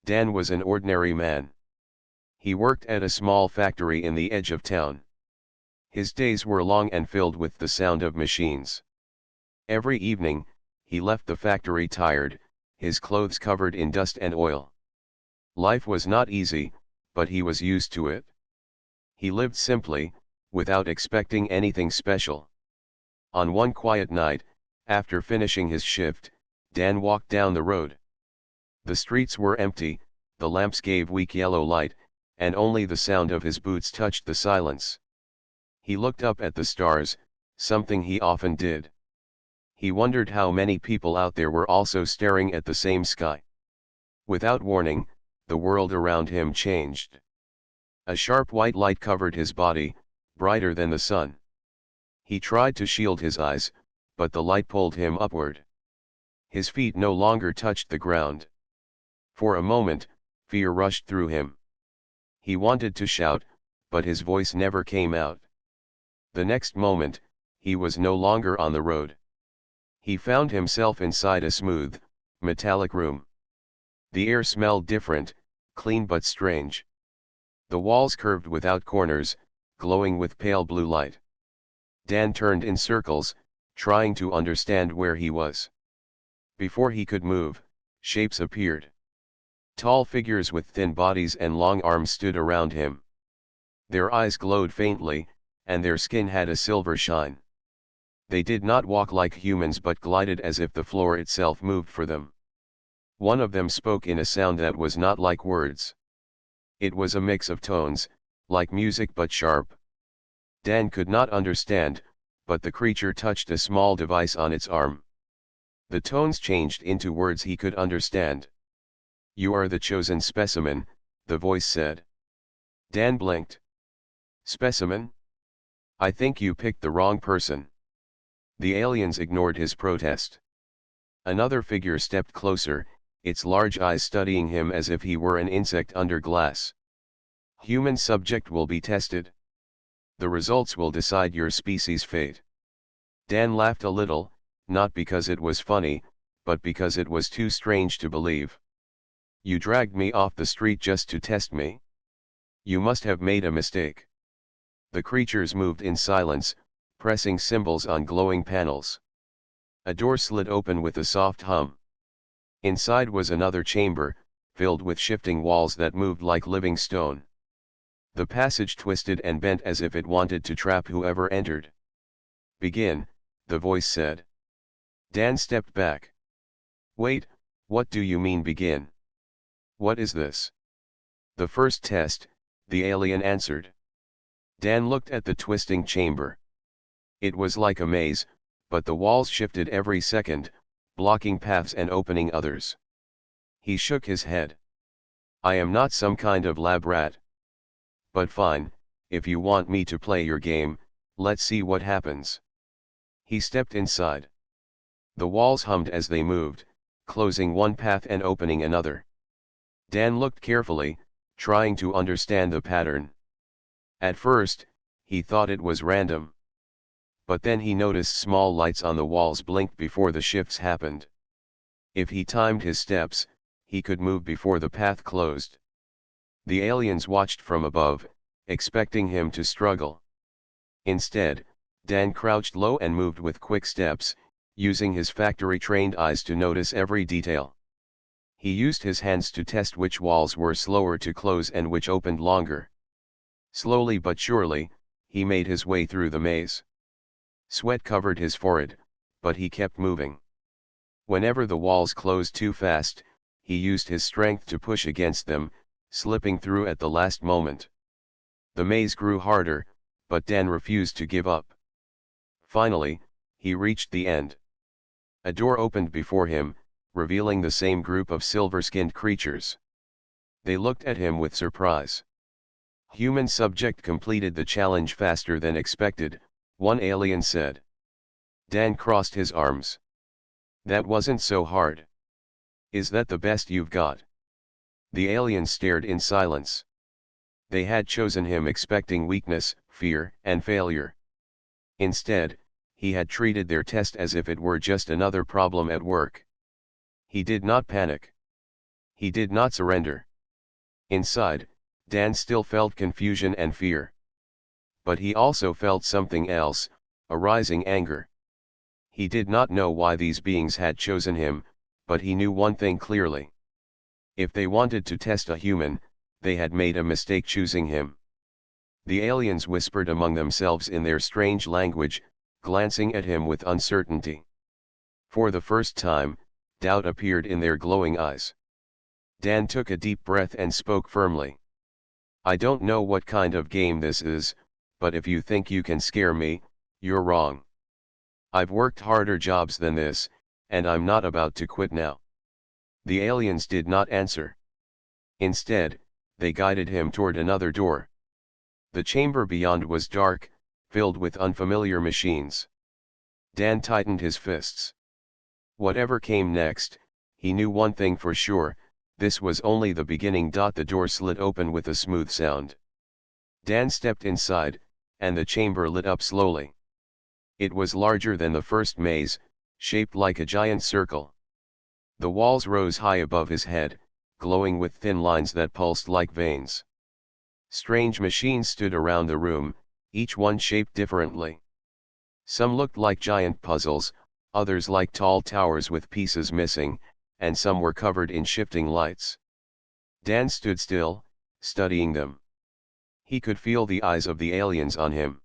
Dan was an ordinary man. He worked at a small factory in the edge of town. His days were long and filled with the sound of machines. Every evening, he left the factory tired, his clothes covered in dust and oil. Life was not easy, but he was used to it. He lived simply, without expecting anything special. On one quiet night, after finishing his shift, Dan walked down the road. The streets were empty, the lamps gave weak yellow light, and only the sound of his boots touched the silence. He looked up at the stars, something he often did. He wondered how many people out there were also staring at the same sky. Without warning, the world around him changed. A sharp white light covered his body, brighter than the sun. He tried to shield his eyes, but the light pulled him upward. His feet no longer touched the ground. For a moment, fear rushed through him. He wanted to shout, but his voice never came out. The next moment, he was no longer on the road. He found himself inside a smooth, metallic room. The air smelled different, clean but strange. The walls curved without corners, glowing with pale blue light. Dan turned in circles, trying to understand where he was. Before he could move, shapes appeared. Tall figures with thin bodies and long arms stood around him. Their eyes glowed faintly, and their skin had a silver shine. They did not walk like humans but glided as if the floor itself moved for them. One of them spoke in a sound that was not like words. It was a mix of tones, like music but sharp. Dan could not understand, but the creature touched a small device on its arm. The tones changed into words he could understand. "You are the chosen specimen," the voice said. Dan blinked. "Specimen? I think you picked the wrong person." The aliens ignored his protest. Another figure stepped closer, its large eyes studying him as if he were an insect under glass. "Human subject will be tested. The results will decide your species' fate." Dan laughed a little, not because it was funny, but because it was too strange to believe. "You dragged me off the street just to test me? You must have made a mistake." The creatures moved in silence, pressing symbols on glowing panels. A door slid open with a soft hum. Inside was another chamber, filled with shifting walls that moved like living stone. The passage twisted and bent as if it wanted to trap whoever entered. "Begin," the voice said. Dan stepped back. "Wait, what do you mean begin? What is this?" "The first test," the alien answered. Dan looked at the twisting chamber. It was like a maze, but the walls shifted every second, blocking paths and opening others. He shook his head. "I am not some kind of lab rat. But fine, if you want me to play your game, let's see what happens." He stepped inside. The walls hummed as they moved, closing one path and opening another. Dan looked carefully, trying to understand the pattern. At first, he thought it was random. But then he noticed small lights on the walls blinked before the shifts happened. If he timed his steps, he could move before the path closed. The aliens watched from above, expecting him to struggle. Instead, Dan crouched low and moved with quick steps, using his factory-trained eyes to notice every detail. He used his hands to test which walls were slower to close and which opened longer. Slowly but surely, he made his way through the maze. Sweat covered his forehead, but he kept moving. Whenever the walls closed too fast, he used his strength to push against them, slipping through at the last moment. The maze grew harder, but Dan refused to give up. Finally, he reached the end. A door opened before him, revealing the same group of silver-skinned creatures. They looked at him with surprise. "Human subject completed the challenge faster than expected," one alien said. Dan crossed his arms. "That wasn't so hard. Is that the best you've got?" The aliens stared in silence. They had chosen him expecting weakness, fear, and failure. Instead, he had treated their test as if it were just another problem at work. He did not panic. He did not surrender. Inside, Dan still felt confusion and fear. But he also felt something else, a rising anger. He did not know why these beings had chosen him, but he knew one thing clearly. If they wanted to test a human, they had made a mistake choosing him. The aliens whispered among themselves in their strange language, glancing at him with uncertainty. For the first time, doubt appeared in their glowing eyes. Dan took a deep breath and spoke firmly. "I don't know what kind of game this is, but if you think you can scare me, you're wrong. I've worked harder jobs than this, and I'm not about to quit now." The aliens did not answer. Instead, they guided him toward another door. The chamber beyond was dark, filled with unfamiliar machines. Dan tightened his fists. Whatever came next, he knew one thing for sure: this was only the beginning. The door slid open with a smooth sound. Dan stepped inside, and the chamber lit up slowly. It was larger than the first maze, shaped like a giant circle. The walls rose high above his head, glowing with thin lines that pulsed like veins. Strange machines stood around the room, each one shaped differently. Some looked like giant puzzles, others like tall towers with pieces missing, and some were covered in shifting lights. Dan stood still, studying them. He could feel the eyes of the aliens on him.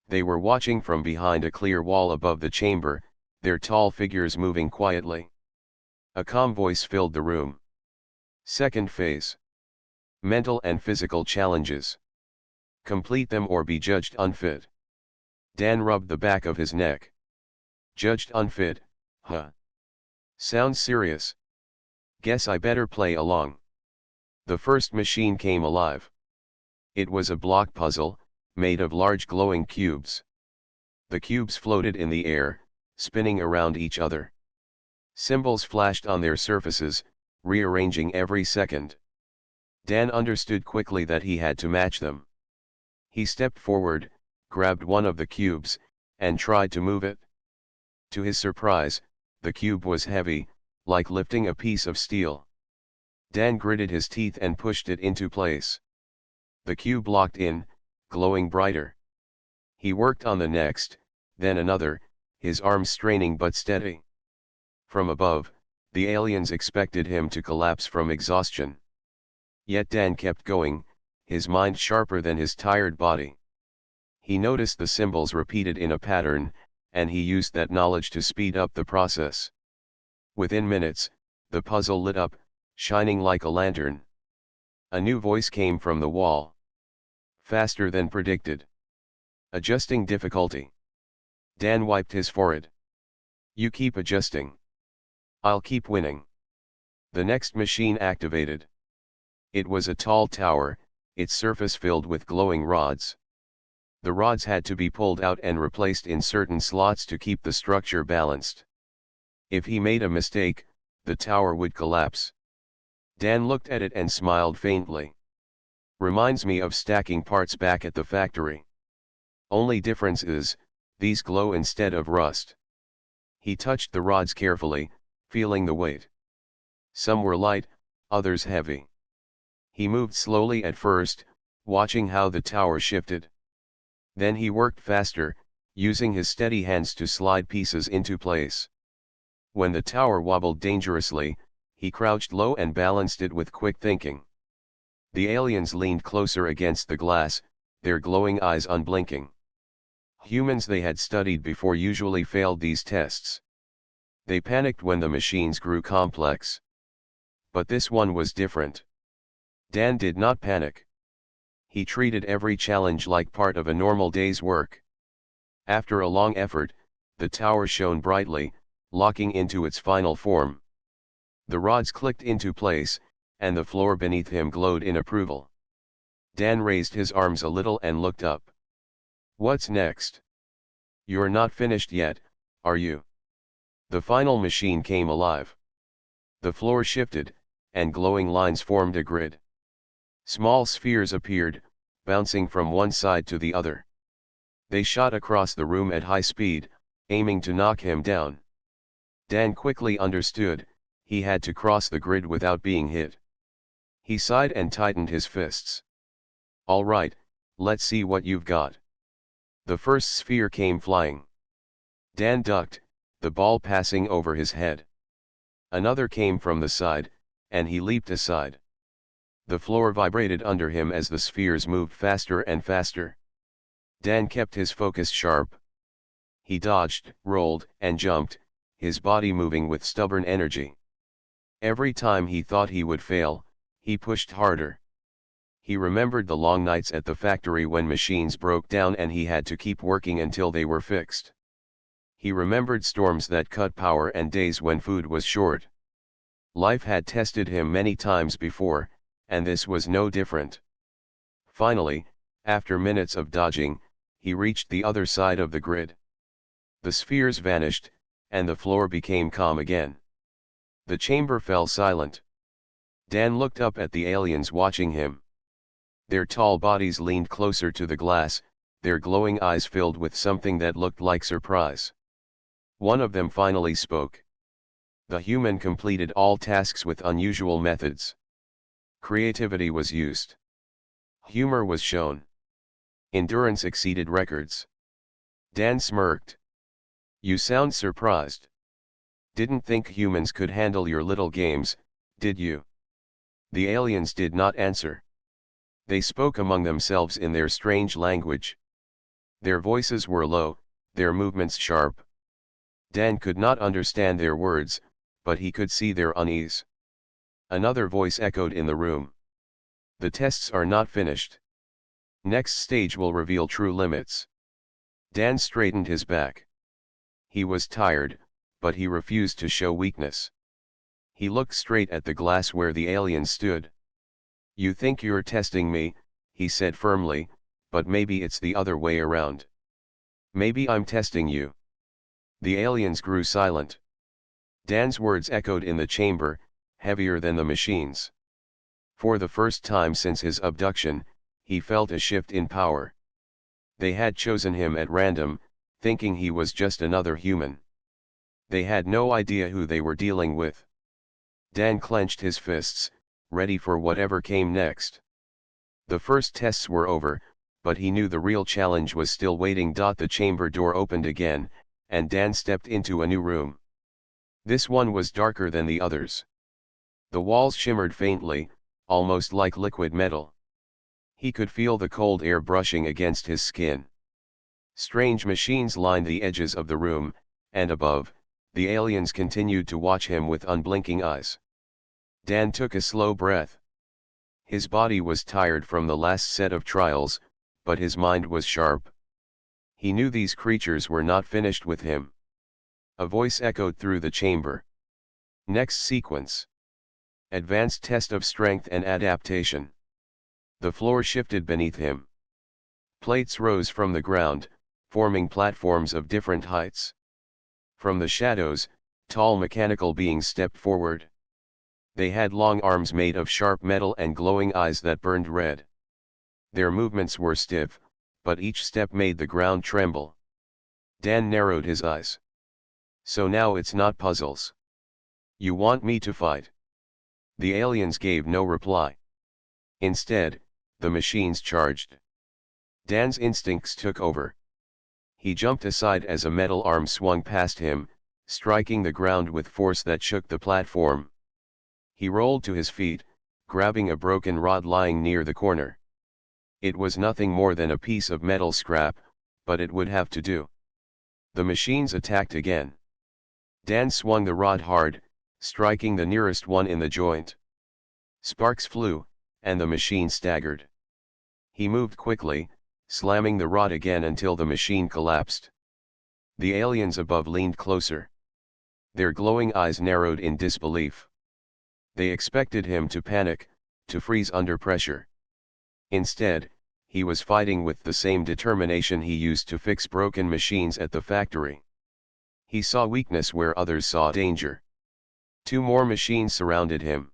They were watching from behind a clear wall above the chamber, their tall figures moving quietly. A calm voice filled the room. Second phase. Mental and physical challenges. Complete them or be judged unfit. Dan rubbed the back of his neck. Judged unfit, huh? Sounds serious. Guess I better play along. The first machine came alive. It was a block puzzle, made of large glowing cubes. The cubes floated in the air, spinning around each other. Symbols flashed on their surfaces, rearranging every second. Dan understood quickly that he had to match them. He stepped forward, grabbed one of the cubes, and tried to move it. To his surprise, the cube was heavy, like lifting a piece of steel. Dan gritted his teeth and pushed it into place. The cube locked in, glowing brighter. He worked on the next, then another, his arms straining but steady. From above, the aliens expected him to collapse from exhaustion. Yet Dan kept going, his mind sharper than his tired body. He noticed the symbols repeated in a pattern, and he used that knowledge to speed up the process. Within minutes, the puzzle lit up, shining like a lantern. A new voice came from the wall. Faster than predicted. Adjusting difficulty. Dan wiped his forehead. You keep adjusting. I'll keep winning. The next machine activated. It was a tall tower, its surface filled with glowing rods. The rods had to be pulled out and replaced in certain slots to keep the structure balanced. If he made a mistake, the tower would collapse. Dan looked at it and smiled faintly. Reminds me of stacking parts back at the factory. Only difference is, these glow instead of rust. He touched the rods carefully, feeling the weight. Some were light, others heavy. He moved slowly at first, watching how the tower shifted. Then he worked faster, using his steady hands to slide pieces into place. When the tower wobbled dangerously, he crouched low and balanced it with quick thinking. The aliens leaned closer against the glass, their glowing eyes unblinking. Humans they had studied before usually failed these tests. They panicked when the machines grew complex. But this one was different. Dan did not panic. He treated every challenge like part of a normal day's work. After a long effort, the tower shone brightly, locking into its final form. The rods clicked into place, and the floor beneath him glowed in approval. Dan raised his arms a little and looked up. What's next? You're not finished yet, are you? The final machine came alive. The floor shifted, and glowing lines formed a grid. Small spheres appeared, bouncing from one side to the other. They shot across the room at high speed, aiming to knock him down. Dan quickly understood, He had to cross the grid without being hit. He sighed and tightened his fists. All right, let's see what you've got. The first sphere came flying. Dan ducked, the ball passing over his head. Another came from the side, and he leaped aside. The floor vibrated under him as the spheres moved faster and faster. Dan kept his focus sharp. He dodged, rolled, and jumped, his body moving with stubborn energy. Every time he thought he would fail, he pushed harder. He remembered the long nights at the factory when machines broke down and he had to keep working until they were fixed. He remembered storms that cut power and days when food was short. Life had tested him many times before, and this was no different. Finally, after minutes of dodging, he reached the other side of the grid. The spheres vanished, and the floor became calm again. The chamber fell silent. Dan looked up at the aliens watching him. Their tall bodies leaned closer to the glass, their glowing eyes filled with something that looked like surprise. One of them finally spoke. The human completed all tasks with unusual methods. Creativity was used. Humor was shown. Endurance exceeded records. Dan smirked. You sound surprised. Didn't think humans could handle your little games, did you? The aliens did not answer. They spoke among themselves in their strange language. Their voices were low, their movements sharp. Dan could not understand their words, but he could see their unease. Another voice echoed in the room. The tests are not finished. Next stage will reveal true limits. Dan straightened his back. He was tired, but he refused to show weakness. He looked straight at the glass where the alien stood. You think you're testing me, he said firmly, but maybe it's the other way around. Maybe I'm testing you. The aliens grew silent. Dan's words echoed in the chamber, heavier than the machines. For the first time since his abduction, he felt a shift in power. They had chosen him at random, thinking he was just another human. They had no idea who they were dealing with. Dan clenched his fists, ready for whatever came next. The first tests were over, but he knew the real challenge was still waiting. The chamber door opened again, and Dan stepped into a new room. This one was darker than the others. The walls shimmered faintly, almost like liquid metal. He could feel the cold air brushing against his skin. Strange machines lined the edges of the room, and above, the aliens continued to watch him with unblinking eyes. Dan took a slow breath. His body was tired from the last set of trials, but his mind was sharp. He knew these creatures were not finished with him. A voice echoed through the chamber. Next sequence. Advanced test of strength and adaptation. The floor shifted beneath him. Plates rose from the ground, forming platforms of different heights. From the shadows, tall mechanical beings stepped forward. They had long arms made of sharp metal and glowing eyes that burned red. Their movements were stiff, but each step made the ground tremble. Dan narrowed his eyes. So now it's not puzzles. You want me to fight? The aliens gave no reply. Instead, the machines charged. Dan's instincts took over. He jumped aside as a metal arm swung past him, striking the ground with force that shook the platform. He rolled to his feet, grabbing a broken rod lying near the corner. It was nothing more than a piece of metal scrap, but it would have to do. The machines attacked again. Dan swung the rod hard, striking the nearest one in the joint. Sparks flew, and the machine staggered. He moved quickly, slamming the rod again until the machine collapsed. The aliens above leaned closer. Their glowing eyes narrowed in disbelief. They expected him to panic, to freeze under pressure. Instead, he was fighting with the same determination he used to fix broken machines at the factory. He saw weakness where others saw danger. 2 more machines surrounded him.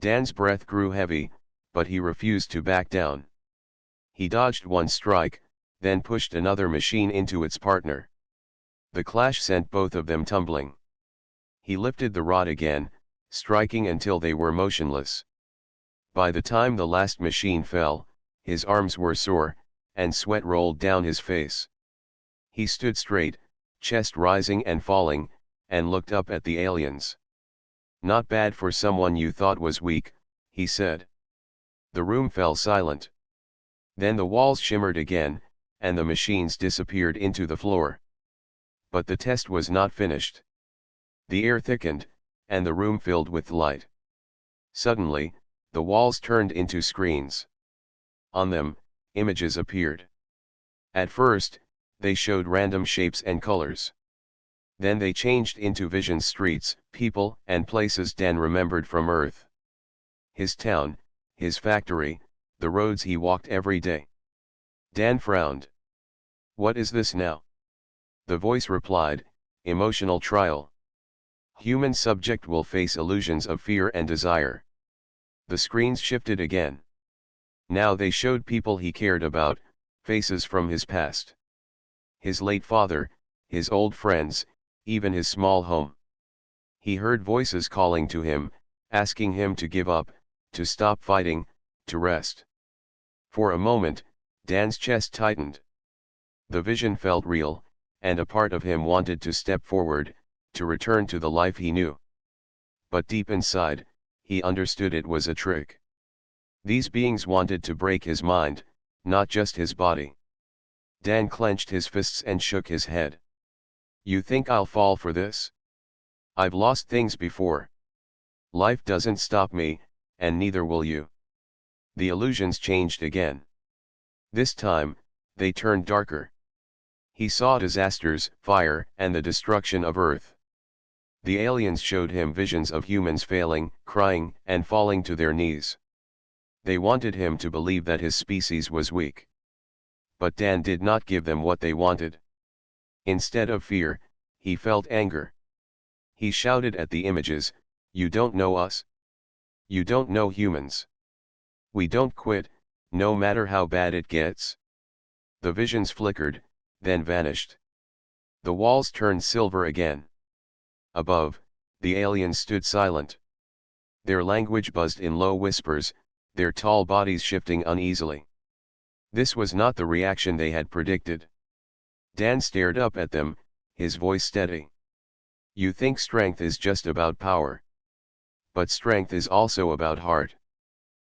Dan's breath grew heavy, but he refused to back down. He dodged one strike, then pushed another machine into its partner. The clash sent both of them tumbling. He lifted the rod again, striking until they were motionless. By the time the last machine fell, his arms were sore, and sweat rolled down his face. He stood straight, chest rising and falling, and looked up at the aliens. "Not bad for someone you thought was weak," he said. The room fell silent. Then the walls shimmered again, and the machines disappeared into the floor. But the test was not finished. The air thickened, and the room filled with light. Suddenly, the walls turned into screens. On them, images appeared. At first, they showed random shapes and colors. Then they changed into visions: streets, people, and places Dan remembered from Earth. His town, his factory, the roads he walked every day. Dan frowned. "What is this now?" The voice replied, "Emotional trial. Human subject will face illusions of fear and desire." The screens shifted again. Now they showed people he cared about, faces from his past. His late father, his old friends, even his small home. He heard voices calling to him, asking him to give up, to stop fighting, to rest. For a moment, Dan's chest tightened. The vision felt real, and a part of him wanted to step forward, to return to the life he knew. But deep inside, he understood it was a trick. These beings wanted to break his mind, not just his body. Dan clenched his fists and shook his head. "You think I'll fall for this? I've lost things before. Life doesn't stop me, and neither will you." The illusions changed again. This time, they turned darker. He saw disasters, fire, and the destruction of Earth. The aliens showed him visions of humans failing, crying, and falling to their knees. They wanted him to believe that his species was weak. But Dan did not give them what they wanted. Instead of fear, he felt anger. He shouted at the images, "You don't know us. You don't know humans. We don't quit, no matter how bad it gets." The visions flickered, then vanished. The walls turned silver again. Above, the aliens stood silent. Their language buzzed in low whispers, their tall bodies shifting uneasily. This was not the reaction they had predicted. Dan stared up at them, his voice steady. "You think strength is just about power. But strength is also about heart.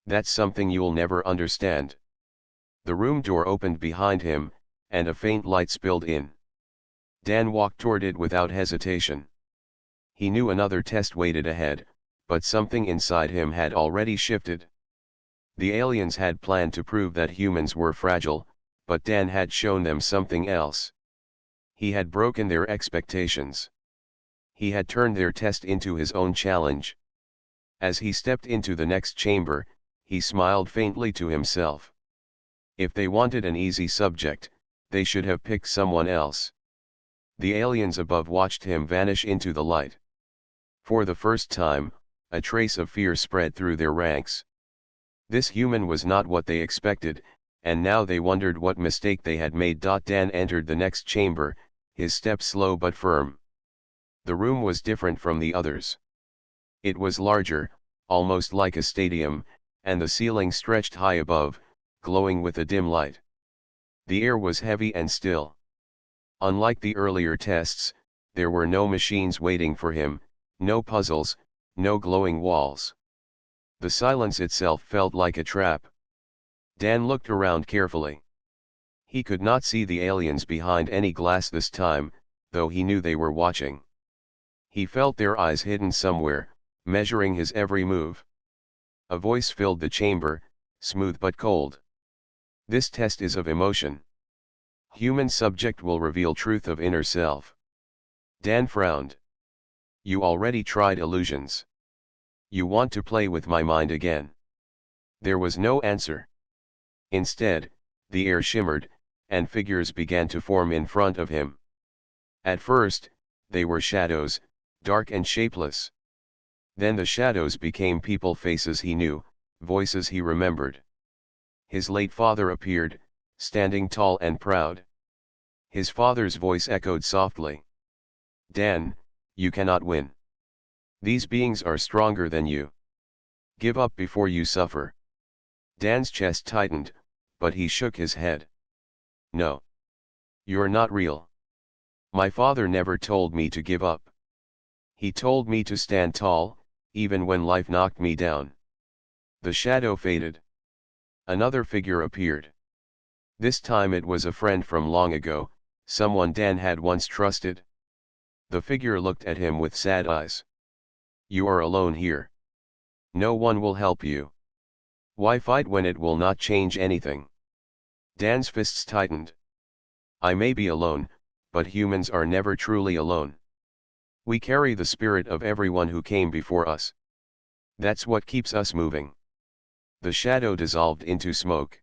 That's something you'll never understand." The room door opened behind him, and a faint light spilled in. Dan walked toward it without hesitation. He knew another test waited ahead, but something inside him had already shifted. The aliens had planned to prove that humans were fragile, but Dan had shown them something else. He had broken their expectations. He had turned their test into his own challenge. As he stepped into the next chamber, he smiled faintly to himself. If they wanted an easy subject, they should have picked someone else. The aliens above watched him vanish into the light. For the first time, a trace of fear spread through their ranks. This human was not what they expected, and now they wondered what mistake they had made. Dan entered the next chamber, his step slow but firm. The room was different from the others. It was larger, almost like a stadium, and the ceiling stretched high above, glowing with a dim light. The air was heavy and still. Unlike the earlier tests, there were no machines waiting for him, no puzzles, no glowing walls. The silence itself felt like a trap. Dan looked around carefully. He could not see the aliens behind any glass this time, though he knew they were watching. He felt their eyes hidden somewhere, measuring his every move. A voice filled the chamber, smooth but cold. "This test is of emotion. Human subject will reveal truth of inner self." Dan frowned. "You already tried illusions. You want to play with my mind again?" There was no answer. Instead, the air shimmered, and figures began to form in front of him. At first, they were shadows, dark and shapeless. Then the shadows became people, faces he knew, voices he remembered. His late father appeared, standing tall and proud. His father's voice echoed softly. "Dan, you cannot win. These beings are stronger than you. Give up before you suffer. Dan's chest tightened, but he shook his head. No. You're not real. My father never told me to give up. He told me to stand tall, even when life knocked me down. The shadow faded. Another figure appeared. This time it was a friend from long ago, someone Dan had once trusted. The figure looked at him with sad eyes. You are alone here. No one will help you. Why fight when it will not change anything? Dan's fists tightened. I may be alone, but humans are never truly alone. We carry the spirit of everyone who came before us. That's what keeps us moving. The shadow dissolved into smoke.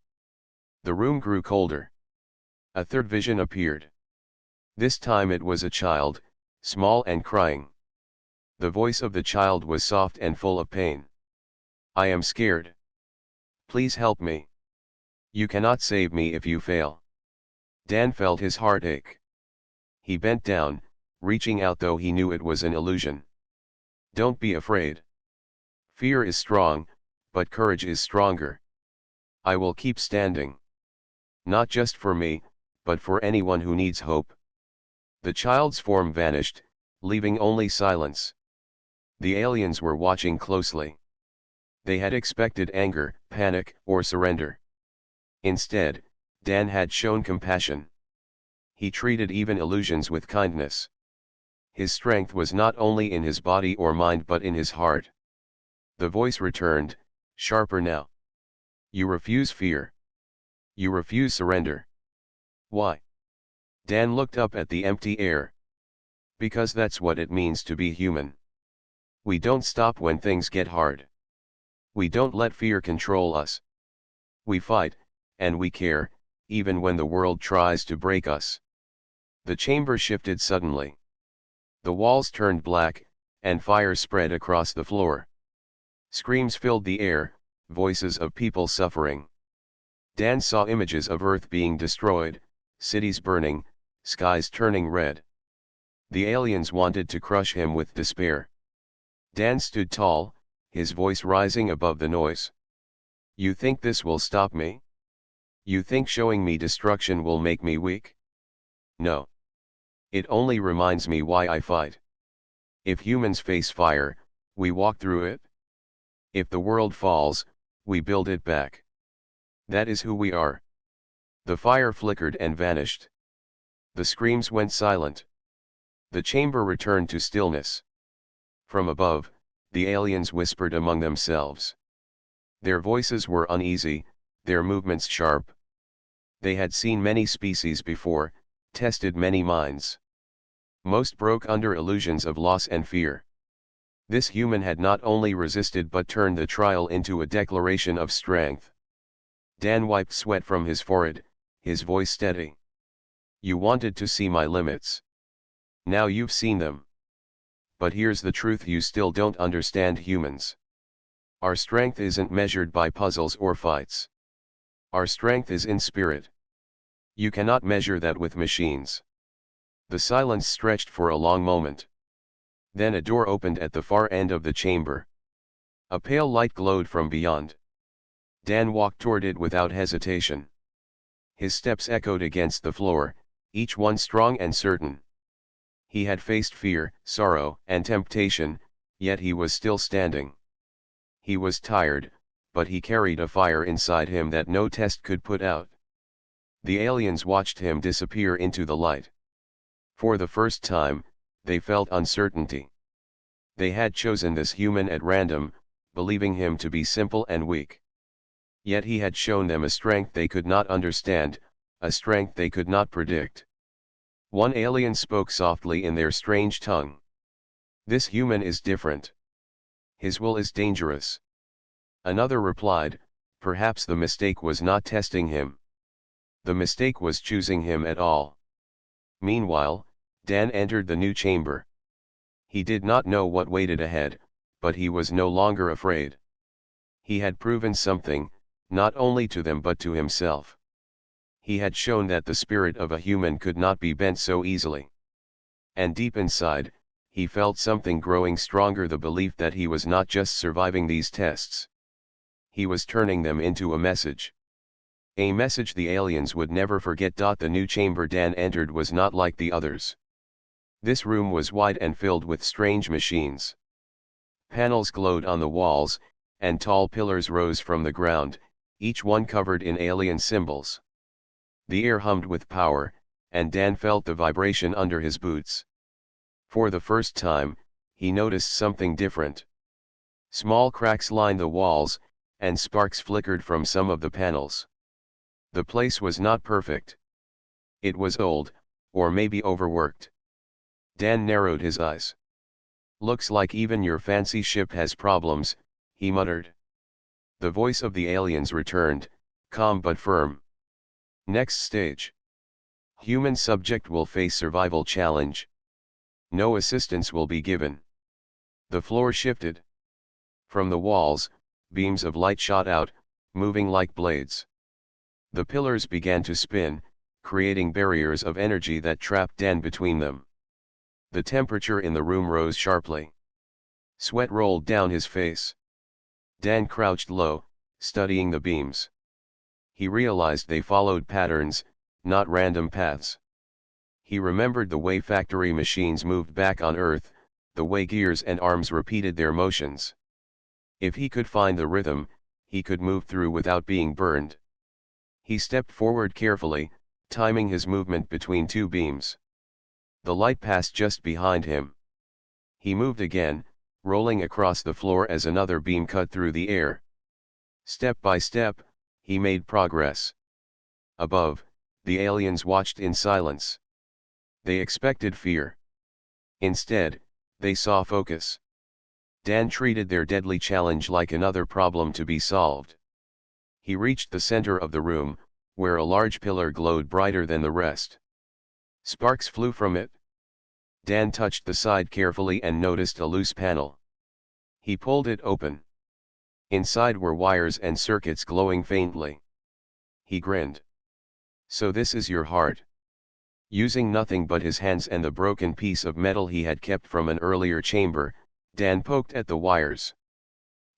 The room grew colder. A third vision appeared. This time it was a child, small and crying. The voice of the child was soft and full of pain. I am scared. Please help me. You cannot save me if you fail. Dan felt his heart ache. He bent down, reaching out though he knew it was an illusion. Don't be afraid. Fear is strong, but courage is stronger. I will keep standing. Not just for me, but for anyone who needs hope. The child's form vanished, leaving only silence. The aliens were watching closely. They had expected anger, panic, or surrender. Instead, Dan had shown compassion. He treated even illusions with kindness. His strength was not only in his body or mind but in his heart. The voice returned, sharper now. You refuse fear. You refuse surrender. Why? Dan looked up at the empty air. Because that's what it means to be human. We don't stop when things get hard. We don't let fear control us. We fight, and we care, even when the world tries to break us. The chamber shifted suddenly. The walls turned black, and fire spread across the floor. Screams filled the air, voices of people suffering. Dan saw images of Earth being destroyed, cities burning, skies turning red. The aliens wanted to crush him with despair. Dan stood tall, his voice rising above the noise. You think this will stop me? You think showing me destruction will make me weak? No. It only reminds me why I fight. If humans face fire, we walk through it. If the world falls, we build it back. That is who we are. The fire flickered and vanished. The screams went silent. The chamber returned to stillness. From above, the aliens whispered among themselves. Their voices were uneasy, their movements sharp. They had seen many species before, tested many minds. Most broke under illusions of loss and fear. This human had not only resisted but turned the trial into a declaration of strength. Dan wiped sweat from his forehead, his voice steady. You wanted to see my limits. Now you've seen them. But here's the truth you still don't understand, humans. Our strength isn't measured by puzzles or fights. Our strength is in spirit. You cannot measure that with machines. The silence stretched for a long moment. Then a door opened at the far end of the chamber. A pale light glowed from beyond. Dan walked toward it without hesitation. His steps echoed against the floor, each one strong and certain. He had faced fear, sorrow, and temptation, yet he was still standing. He was tired, but he carried a fire inside him that no test could put out. The aliens watched him disappear into the light. For the first time, they felt uncertainty. They had chosen this human at random, believing him to be simple and weak. Yet he had shown them a strength they could not understand, a strength they could not predict. One alien spoke softly in their strange tongue. This human is different. His will is dangerous. Another replied, perhaps the mistake was not testing him. The mistake was choosing him at all. Meanwhile, Dan entered the new chamber. He did not know what waited ahead, but he was no longer afraid. He had proven something, not only to them but to himself. He had shown that the spirit of a human could not be bent so easily. And deep inside, he felt something growing stronger, the belief that he was not just surviving these tests. He was turning them into a message. A message the aliens would never forget. The new chamber Dan entered was not like the others. This room was wide and filled with strange machines. Panels glowed on the walls, and tall pillars rose from the ground, each one covered in alien symbols. The air hummed with power, and Dan felt the vibration under his boots. For the first time, he noticed something different. Small cracks lined the walls, and sparks flickered from some of the panels. The place was not perfect. It was old, or maybe overworked. Dan narrowed his eyes. "Looks like even your fancy ship has problems," he muttered. The voice of the aliens returned, calm but firm. "Next stage. Human subject will face survival challenge. No assistance will be given." The floor shifted. From the walls, beams of light shot out, moving like blades. The pillars began to spin, creating barriers of energy that trapped Dan between them. The temperature in the room rose sharply. Sweat rolled down his face. Dan crouched low, studying the beams. He realized they followed patterns, not random paths. He remembered the way factory machines moved back on Earth, the way gears and arms repeated their motions. If he could find the rhythm, he could move through without being burned. He stepped forward carefully, timing his movement between two beams. The light passed just behind him. He moved again, rolling across the floor as another beam cut through the air. Step by step, he made progress. Above, the aliens watched in silence. They expected fear. Instead, they saw focus. Dan treated their deadly challenge like another problem to be solved. He reached the center of the room, where a large pillar glowed brighter than the rest. Sparks flew from it. Dan touched the side carefully and noticed a loose panel. He pulled it open. Inside were wires and circuits glowing faintly. He grinned. "So this is your heart." Using nothing but his hands and the broken piece of metal he had kept from an earlier chamber, Dan poked at the wires.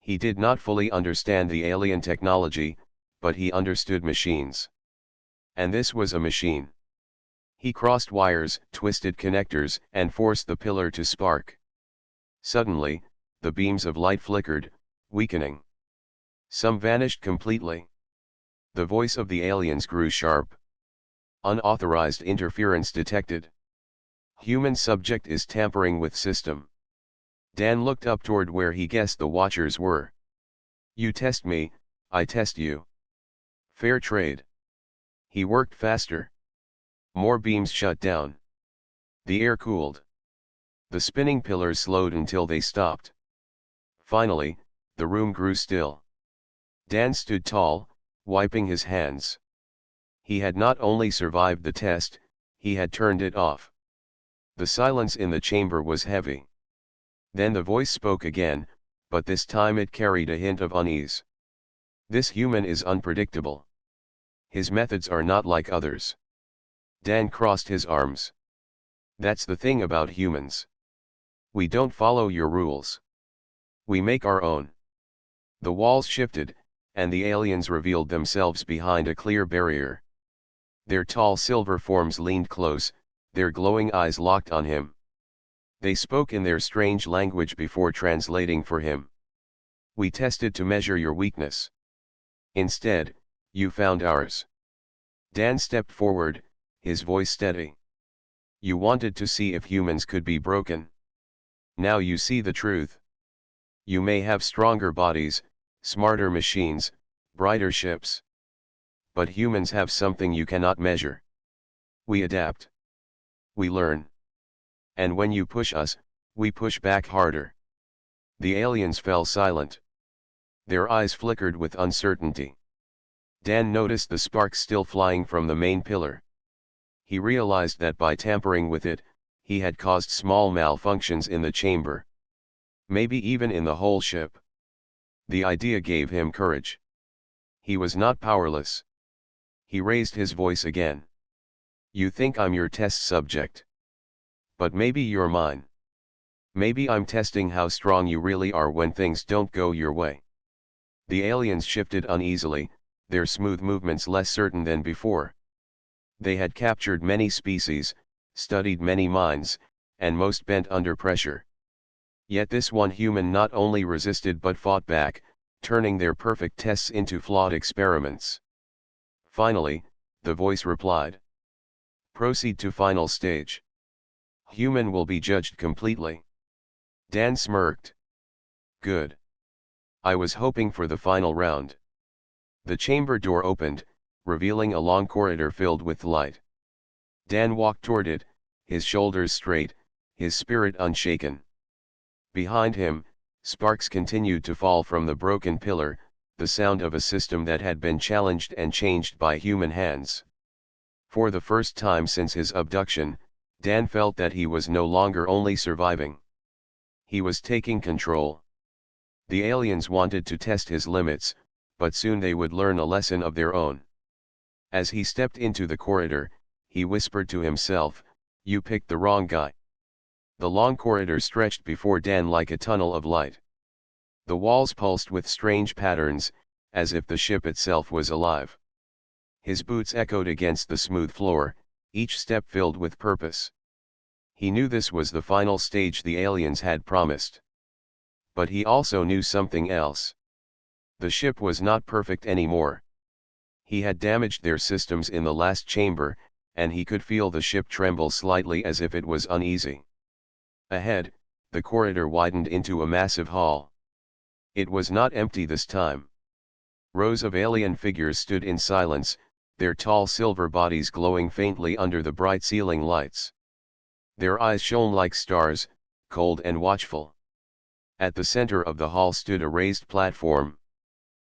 He did not fully understand the alien technology, but he understood machines. And this was a machine. He crossed wires, twisted connectors, and forced the pillar to spark. Suddenly, the beams of light flickered, weakening. Some vanished completely. The voice of the aliens grew sharp. "Unauthorized interference detected. Human subject is tampering with system." Dan looked up toward where he guessed the watchers were. "You test me, I test you. Fair trade." He worked faster. More beams shut down. The air cooled. The spinning pillars slowed until they stopped. Finally, the room grew still. Dan stood tall, wiping his hands. He had not only survived the test, he had turned it off. The silence in the chamber was heavy. Then the voice spoke again, but this time it carried a hint of unease. "This human is unpredictable. His methods are not like others." Dan crossed his arms. "That's the thing about humans. We don't follow your rules. We make our own." The walls shifted, and the aliens revealed themselves behind a clear barrier. Their tall silver forms leaned close, their glowing eyes locked on him. They spoke in their strange language before translating for him. "We tested to measure your weakness. Instead, you found ours." Dan stepped forward, his voice steady. "You wanted to see if humans could be broken. Now you see the truth. You may have stronger bodies, smarter machines, brighter ships. But humans have something you cannot measure. We adapt. We learn. And when you push us, we push back harder." The aliens fell silent. Their eyes flickered with uncertainty. Dan noticed the sparks still flying from the main pillar. He realized that by tampering with it, he had caused small malfunctions in the chamber. Maybe even in the whole ship. The idea gave him courage. He was not powerless. He raised his voice again. "You think I'm your test subject. But maybe you're mine. Maybe I'm testing how strong you really are when things don't go your way. The aliens shifted uneasily, their smooth movements less certain than before. They had captured many species, studied many minds, and most bent under pressure. Yet this one human not only resisted but fought back, turning their perfect tests into flawed experiments. Finally, the voice replied. Proceed to final stage. Human will be judged completely. Dan smirked. Good. I was hoping for the final round. The chamber door opened, revealing a long corridor filled with light. Dan walked toward it, his shoulders straight, his spirit unshaken. Behind him, sparks continued to fall from the broken pillar, the sound of a system that had been challenged and changed by human hands. For the first time since his abduction, Dan felt that he was no longer only surviving. He was taking control. The aliens wanted to test his limits, but soon they would learn a lesson of their own. As he stepped into the corridor, he whispered to himself, "You picked the wrong guy." The long corridor stretched before Dan like a tunnel of light. The walls pulsed with strange patterns, as if the ship itself was alive. His boots echoed against the smooth floor, each step filled with purpose. He knew this was the final stage the aliens had promised. But he also knew something else. The ship was not perfect anymore. He had damaged their systems in the last chamber, and he could feel the ship tremble slightly as if it was uneasy. Ahead, the corridor widened into a massive hall. It was not empty this time. Rows of alien figures stood in silence, their tall silver bodies glowing faintly under the bright ceiling lights. Their eyes shone like stars, cold and watchful. At the center of the hall stood a raised platform.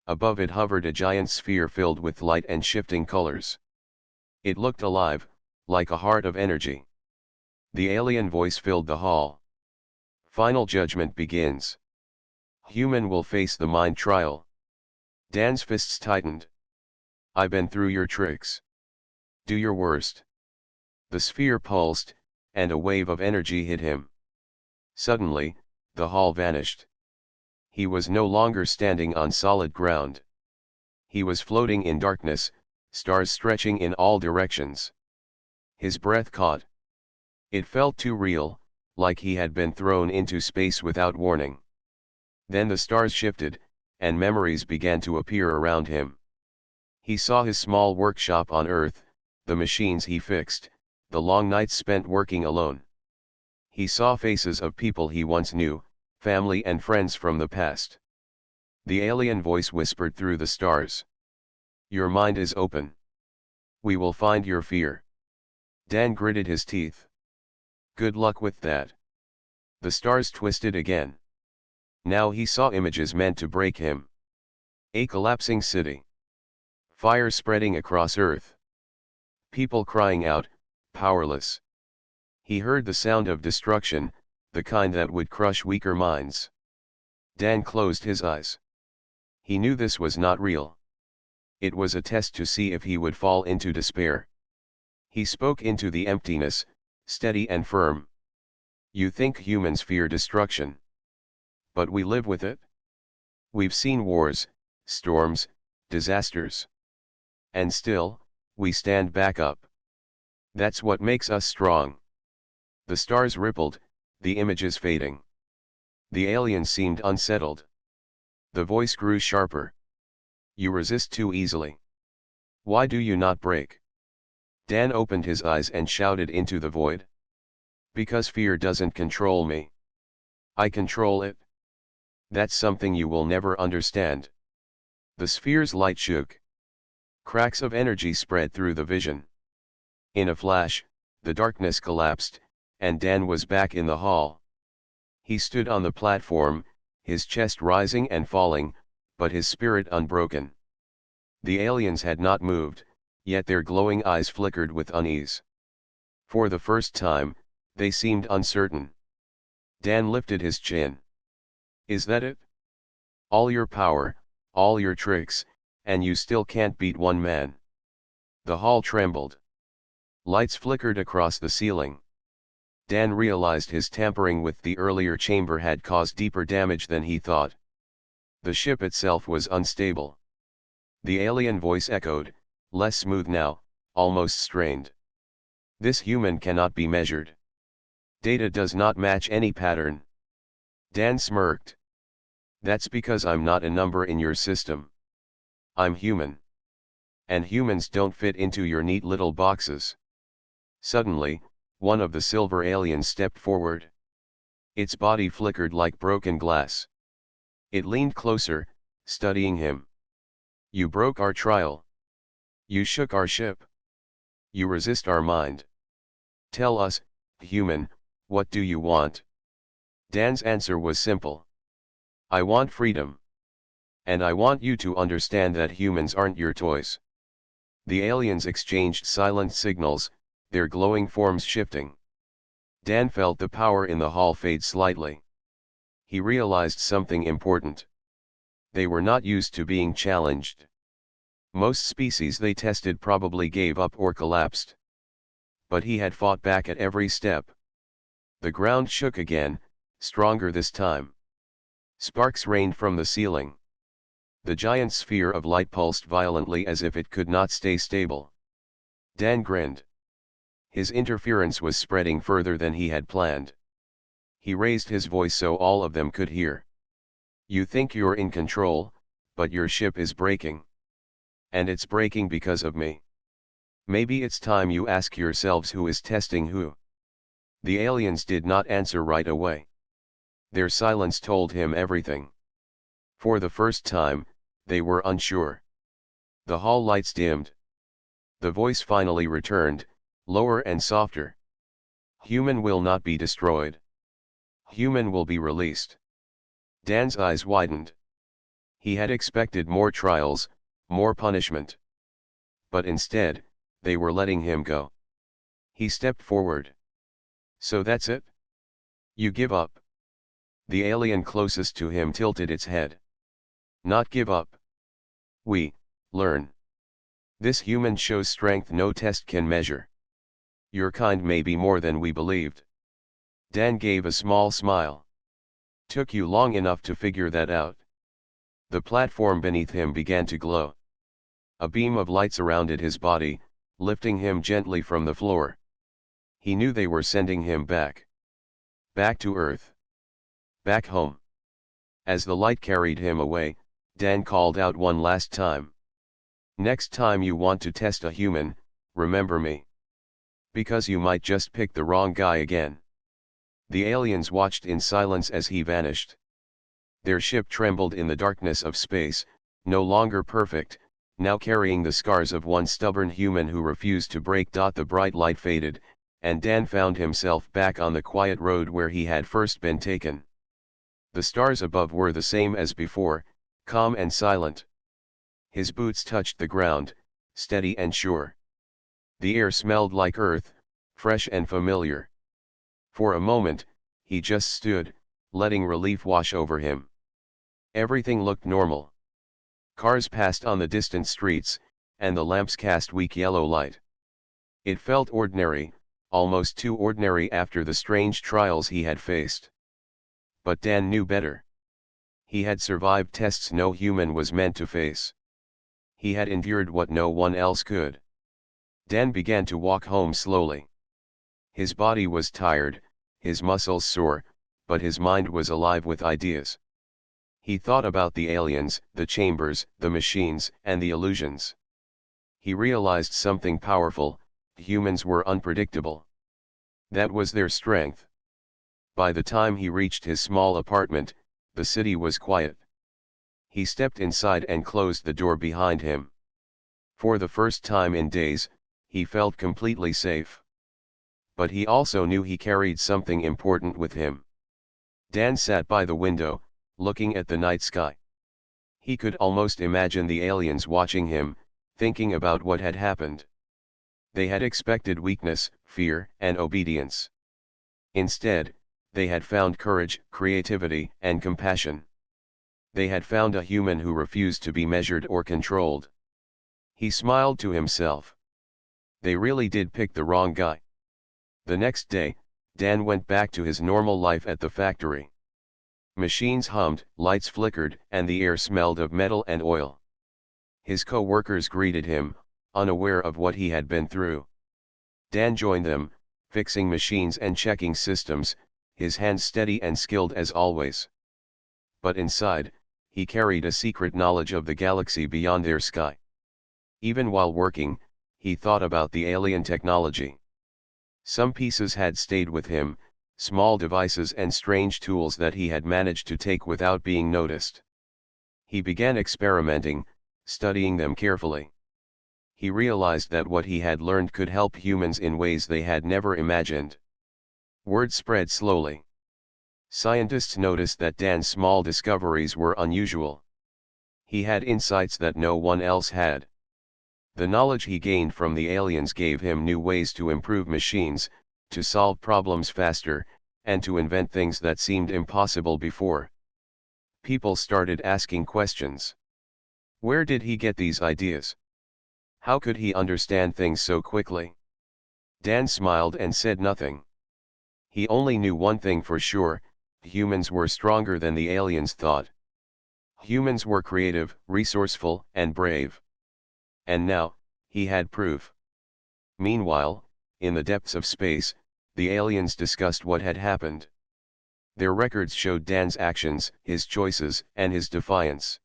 Above it hovered a giant sphere filled with light and shifting colors. It looked alive, like a heart of energy. The alien voice filled the hall. Final judgment begins. Human will face the mind trial. Dan's fists tightened. I've been through your tricks. Do your worst. The sphere pulsed, and a wave of energy hit him. Suddenly, the hall vanished. He was no longer standing on solid ground. He was floating in darkness, stars stretching in all directions. His breath caught. It felt too real, like he had been thrown into space without warning. Then the stars shifted, and memories began to appear around him. He saw his small workshop on Earth, the machines he fixed, the long nights spent working alone. He saw faces of people he once knew, family and friends from the past. The alien voice whispered through the stars. Your mind is open. We will find your fear. Dan gritted his teeth. Good luck with that. The stars twisted again. Now he saw images meant to break him. A collapsing city. Fire spreading across Earth. People crying out, powerless. He heard the sound of destruction, the kind that would crush weaker minds. Dan closed his eyes. He knew this was not real. It was a test to see if he would fall into despair. He spoke into the emptiness, steady and firm. You think humans fear destruction. But we live with it. We've seen wars, storms, disasters. And still, we stand back up. That's what makes us strong. The stars rippled, the images fading. The alien seemed unsettled. The voice grew sharper. You resist too easily. Why do you not break? Dan opened his eyes and shouted into the void. Because fear doesn't control me. I control it. That's something you will never understand. The sphere's light shook. Cracks of energy spread through the vision. In a flash, the darkness collapsed, and Dan was back in the hall. He stood on the platform, his chest rising and falling, but his spirit unbroken. The aliens had not moved, yet their glowing eyes flickered with unease. For the first time, they seemed uncertain. Dan lifted his chin. Is that it? All your power, all your tricks, and you still can't beat one man. The hall trembled. Lights flickered across the ceiling. Dan realized his tampering with the earlier chamber had caused deeper damage than he thought. The ship itself was unstable. The alien voice echoed, less smooth now, almost strained. This human cannot be measured. Data does not match any pattern. Dan smirked. That's because I'm not a number in your system. I'm human. And humans don't fit into your neat little boxes. Suddenly, one of the silver aliens stepped forward. Its body flickered like broken glass. It leaned closer, studying him. You broke our trial. You shook our ship. You resist our mind. Tell us, human, what do you want? Dan's answer was simple. I want freedom. And I want you to understand that humans aren't your toys. The aliens exchanged silent signals, their glowing forms shifting. Dan felt the power in the hall fade slightly. He realized something important. They were not used to being challenged. Most species they tested probably gave up or collapsed. But he had fought back at every step. The ground shook again, stronger this time. Sparks rained from the ceiling. The giant sphere of light pulsed violently as if it could not stay stable. Dan grinned. His interference was spreading further than he had planned. He raised his voice so all of them could hear. You think you're in control, but your ship is breaking. And it's breaking because of me. Maybe it's time you ask yourselves who is testing who. The aliens did not answer right away. Their silence told him everything. For the first time, they were unsure. The hall lights dimmed. The voice finally returned, lower and softer. Human will not be destroyed. Human will be released. Dan's eyes widened. He had expected more trials, more punishment. But instead, they were letting him go. He stepped forward. So that's it? You give up? The alien closest to him tilted its head. Not give up. We learn. This human shows strength no test can measure. Your kind may be more than we believed. Dan gave a small smile. Took you long enough to figure that out. The platform beneath him began to glow. A beam of light surrounded his body, lifting him gently from the floor. He knew they were sending him back. Back to Earth. Back home. As the light carried him away, Dan called out one last time. Next time you want to test a human, remember me. Because you might just pick the wrong guy again. The aliens watched in silence as he vanished. Their ship trembled in the darkness of space, no longer perfect, now carrying the scars of one stubborn human who refused to break. The bright light faded, and Dan found himself back on the quiet road where he had first been taken. The stars above were the same as before, calm and silent. His boots touched the ground, steady and sure. The air smelled like earth, fresh and familiar. For a moment, he just stood, letting relief wash over him. Everything looked normal. Cars passed on the distant streets, and the lamps cast weak yellow light. It felt ordinary, almost too ordinary after the strange trials he had faced. But Dan knew better. He had survived tests no human was meant to face. He had endured what no one else could. Dan began to walk home slowly. His body was tired, his muscles sore, but his mind was alive with ideas. He thought about the aliens, the chambers, the machines, and the illusions. He realized something powerful: humans were unpredictable. That was their strength. By the time he reached his small apartment, the city was quiet. He stepped inside and closed the door behind him. For the first time in days, he felt completely safe. But he also knew he carried something important with him. Dan sat by the window, looking at the night sky. He could almost imagine the aliens watching him, thinking about what had happened. They had expected weakness, fear, and obedience. Instead, they had found courage, creativity, and compassion. They had found a human who refused to be measured or controlled. He smiled to himself. They really did pick the wrong guy. The next day, Dan went back to his normal life at the factory. Machines hummed, lights flickered, and the air smelled of metal and oil. His co-workers greeted him, unaware of what he had been through. Dan joined them, fixing machines and checking systems, his hands steady and skilled as always. But inside, he carried a secret knowledge of the galaxy beyond their sky. Even while working, he thought about the alien technology. Some pieces had stayed with him, small devices and strange tools that he had managed to take without being noticed. He began experimenting, studying them carefully. He realized that what he had learned could help humans in ways they had never imagined. Word spread slowly. Scientists noticed that Dan's small discoveries were unusual. He had insights that no one else had. The knowledge he gained from the aliens gave him new ways to improve machines, to solve problems faster, and to invent things that seemed impossible before. People started asking questions. Where did he get these ideas? How could he understand things so quickly? Dan smiled and said nothing. He only knew one thing for sure: humans were stronger than the aliens thought. Humans were creative, resourceful, and brave. And now, he had proof. Meanwhile, in the depths of space, the aliens discussed what had happened. Their records showed Dan's actions, his choices, and his defiance.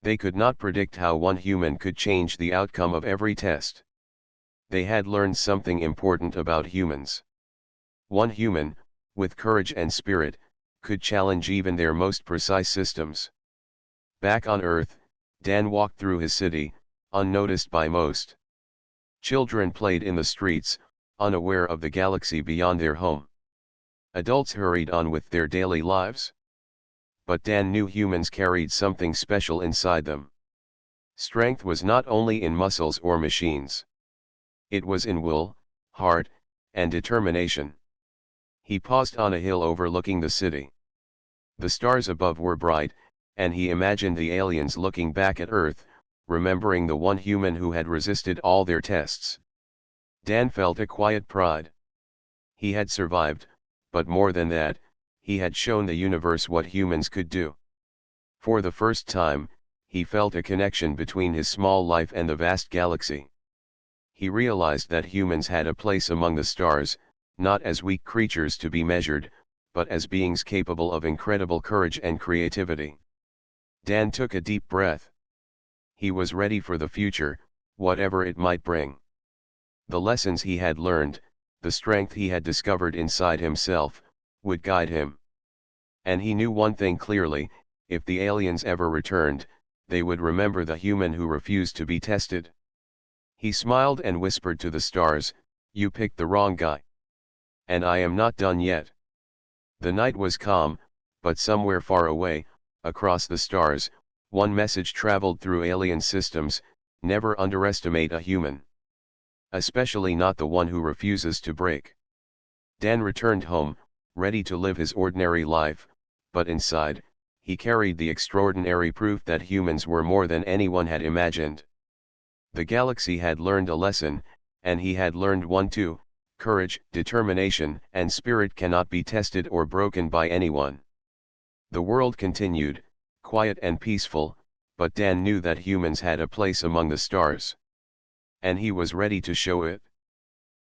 They could not predict how one human could change the outcome of every test. They had learned something important about humans. One human, with courage and spirit, could challenge even their most precise systems. Back on Earth, Dan walked through his city, unnoticed by most. Children played in the streets, unaware of the galaxy beyond their home. Adults hurried on with their daily lives. But Dan knew humans carried something special inside them. Strength was not only in muscles or machines. It was in will, heart, and determination. He paused on a hill overlooking the city. The stars above were bright, and he imagined the aliens looking back at Earth, remembering the one human who had resisted all their tests. Dan felt a quiet pride. He had survived, but more than that, he had shown the universe what humans could do. For the first time, he felt a connection between his small life and the vast galaxy. He realized that humans had a place among the stars, not as weak creatures to be measured, but as beings capable of incredible courage and creativity. Dan took a deep breath. He was ready for the future, whatever it might bring. The lessons he had learned, the strength he had discovered inside himself, would guide him. And he knew one thing clearly: if the aliens ever returned, they would remember the human who refused to be tested. He smiled and whispered to the stars, "You picked the wrong guy. And I am not done yet." The night was calm, but somewhere far away, across the stars, one message traveled through alien systems: never underestimate a human. Especially not the one who refuses to break. Dan returned home, ready to live his ordinary life, but inside, he carried the extraordinary proof that humans were more than anyone had imagined. The galaxy had learned a lesson, and he had learned one too: courage, determination, and spirit cannot be tested or broken by anyone. The world continued, quiet and peaceful, but Dan knew that humans had a place among the stars. And he was ready to show it.